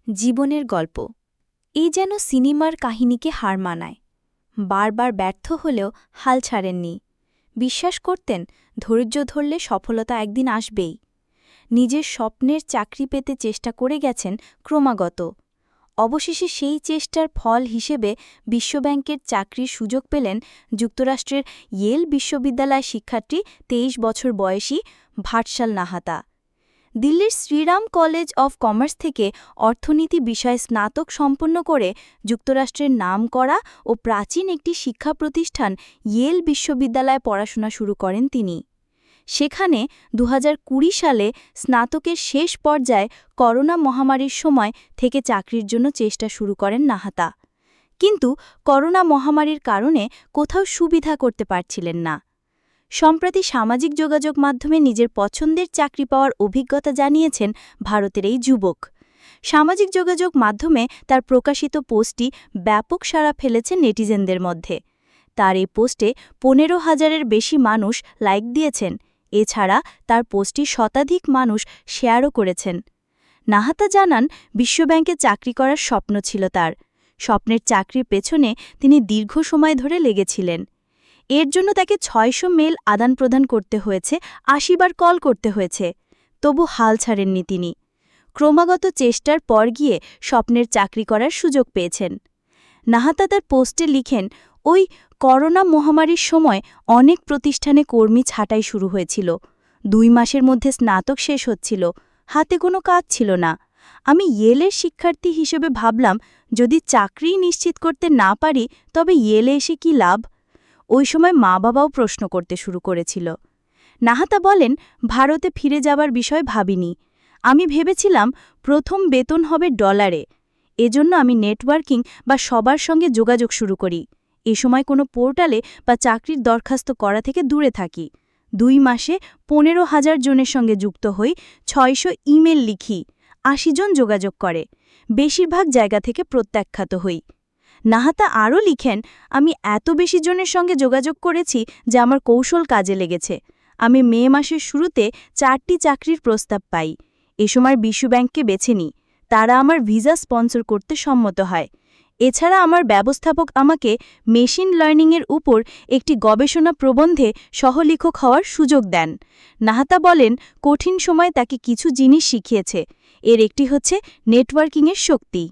জীবনের গল্প এই যেন সিনেমার কাহিনীকে হার মানায়। বারবার ব্যর্থ হলেও হাল ছাড়েননি। বিশ্বাস করতেন ধৈর্য ধরলে সফলতা একদিন আসবেই। নিজের স্বপ্নের চাকরি পেতে চেষ্টা করে গেছেন ক্রমাগত। অবশেষে সেই চেষ্টার ফল হিসেবে বিশ্বব্যাংকের চাকরির সুযোগ পেলেন যুক্তরাষ্ট্রের ইয়েল বিশ্ববিদ্যালয় শিক্ষার্থী ২৩ বছর বয়সী ভাটশাল নাহাতা। দিল্লির শ্রীরাম কলেজ অফ কমার্স থেকে অর্থনীতি বিষয়ে স্নাতক সম্পন্ন করে যুক্তরাষ্ট্রের নামকরা ও প্রাচীন একটি শিক্ষা প্রতিষ্ঠান ইয়েল বিশ্ববিদ্যালয়ে পড়াশোনা শুরু করেন তিনি। সেখানে ২০২০ সালে স্নাতকের শেষ পর্যায়ে করোনা মহামারীর সময় থেকে চাকরির জন্য চেষ্টা শুরু করেন নাহাতা। কিন্তু করোনা মহামারীর কারণে কোথাও সুবিধা করতে পারছিলেন না। সম্প্রতি সামাজিক যোগাযোগ মাধ্যমে নিজের পছন্দের চাকরি পাওয়ার অভিজ্ঞতা জানিয়েছেন ভারতের এই যুবক। সামাজিক যোগাযোগ মাধ্যমে তার প্রকাশিত পোস্টটি ব্যাপক সাড়া ফেলেছে নেটিজেনদের মধ্যে। তার এই পোস্টে ১৫,০০০-এর বেশি মানুষ লাইক দিয়েছেন। এছাড়া তার পোস্টটি শতাধিক মানুষ শেয়ারও করেছেন। নাহাতা জানান, বিশ্বব্যাংকে চাকরি করার স্বপ্ন ছিল তার। স্বপ্নের চাকরির পেছনে তিনি দীর্ঘ সময় ধরে লেগেছিলেন। এর জন্য তাকে ৬০০ মেল আদান-প্রদান করতে হয়েছে, ৮০ বার কল করতে হয়েছে। তবু হাল ছাড়েননি তিনি। ক্রমাগত চেষ্টার পর গিয়ে স্বপ্নের চাকরি করার সুযোগ পেয়েছেন। নাহাতা তার পোস্টে লিখেন, ওই করোনা মহামারীর সময় অনেক প্রতিষ্ঠানে কর্মী ছাঁটাই শুরু হয়েছিল। ২ মাসের মধ্যে স্নাতক শেষ হচ্ছিল, হাতে কোনো কাজ ছিল না। আমি ইয়েলের শিক্ষার্থী হিসেবে ভাবলাম, যদি চাকরি নিশ্চিত করতে না পারি তবে ইয়েলে এসে কি লাভ। ওই সময় মা-বাবাও প্রশ্ন করতে শুরু করেছিল। নাহাতা বলেন, ভারতে ফিরে যাবার বিষয় ভাবিনি। আমি ভেবেছিলাম প্রথম বেতন হবে ডলারে। এজন্য আমি নেটওয়ার্কিং বা সবার সঙ্গে যোগাযোগ শুরু করি। এ সময় কোনো পোর্টালে বা চাকরির দরখাস্ত করা থেকে দূরে থাকি। ২ মাসে ১৫,০০০ জনের সঙ্গে যুক্ত হই, ৬০০ ইমেল লিখি, ৮০ জন যোগাযোগ করে। বেশিরভাগ জায়গা থেকে প্রত্যাখ্যাত হই। নাহাতা আরও লিখেন, আমি এত বেশি জনের সঙ্গে যোগাযোগ করেছি যে আমার কৌশল কাজে লেগেছে। আমি মে মাসের শুরুতে ৪টি চাকরির প্রস্তাব পাই। এ সময় বিশ্বব্যাংককে বেছে নিই। তারা আমার ভিসা স্পন্সর করতে সম্মত হয়। এছাড়া আমার ব্যবস্থাপক আমাকে মেশিন লার্নিংয়ের উপর একটি গবেষণা প্রবন্ধে সহলেখক হওয়ার সুযোগ দেন। নাহাতা বলেন, কঠিন সময় তাকে কিছু জিনিস শিখিয়েছে। এর একটি হচ্ছে নেটওয়ার্কিংয়ের শক্তি।